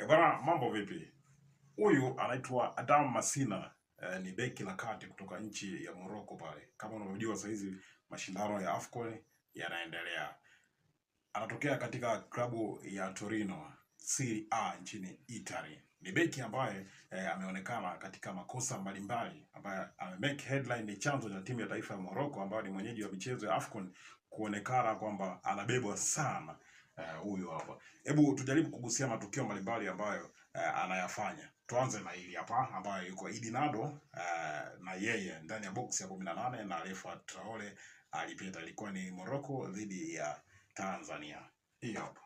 Bwana, mambo vipi? Huyu anaitwa Adam Masina, ni beki la kati kutoka nchi ya Morocco pale. Kama unavyojua sasa hizi mashindano ya AFCON yanaendelea. Anatokea katika klabu ya Torino, Serie A nchini Italy. Ni beki ambaye ameonekana katika makosa mbalimbali ambaye amemake headline, ni chanzo cha timu ya taifa ya Morocco ambayo ni mwenyeji wa michezo ya AFCON kuonekana kwamba anabebwa sana. Huyu hapa. Hebu tujaribu kugusia matukio mbalimbali ambayo anayafanya. Tuanze na hili hapa ambayo yuko Idi Nado na yeye ndani ya box ya 18 na Refa Traore alipita. Ilikuwa ni Morocco dhidi ya Tanzania. Hii hapa.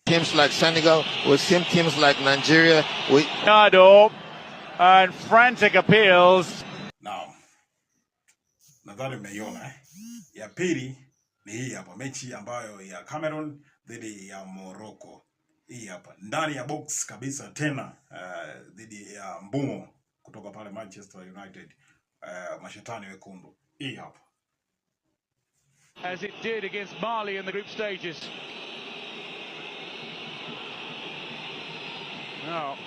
Teams like Senegal, we've seen teams like Nigeria. Nado and frantic appeals. Now, nadhani mmeiona ya pili ni hii hapa, mechi ambayo ya Cameroon dhidi ya Morocco. Hii hapa ndani ya box kabisa tena, dhidi ya Mbumo kutoka pale Manchester United, mashetani wekundu. Hii hapa. As it did against Mali in the group stages. No.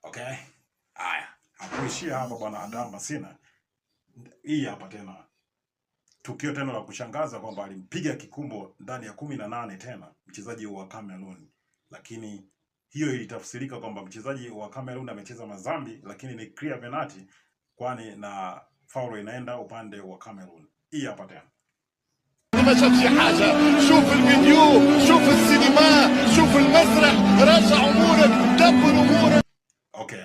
Okay. Haya. Hakuishia hapa bwana Adam Masina. Hii hapa tena. Tukio tena la kushangaza kwamba alimpiga kikumbo ndani ya 18 tena mchezaji wa Cameroon. Lakini hiyo ilitafsirika kwamba mchezaji wa Cameroon amecheza madhambi, lakini ni clear penalty kwani na foul inaenda upande wa Cameroon. Hii hapa tena. ما شافش حاجه، شوف الفيديو، شوف السينما، شوف المسرح، راجع امورك، دبر امورك. Okay.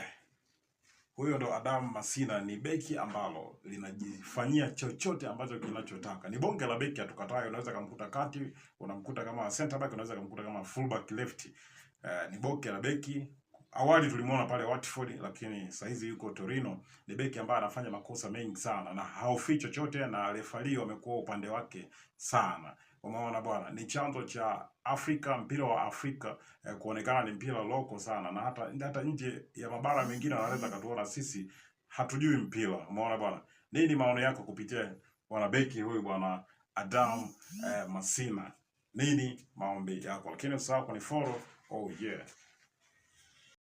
Huyo ndo Adam Masina, ni beki ambalo linajifanyia chochote ambacho kinachotaka. Ni bonge la beki, atukatayo. Unaweza kumkuta kati, unamkuta kama center back, unaweza kumkuta kama full back left. Ni bonge la beki. Awali tulimuona pale Watford, lakini sasa hizi yuko Torino. Ni beki ambaye anafanya makosa mengi sana na haofi chochote, na refali wamekuwa upande wake sana. Umeona bwana, ni chanzo cha Afrika, mpira wa Afrika kuonekana ni mpira loko sana, na hata nje ya mabara mengine wanaweza katuona sisi hatujui mpira. Umeona bwana, nini maoni yako kupitia bwana beki huyu bwana Adam Masina? Nini maombi yako? Lakini usahau kunifollow. Oh yeah.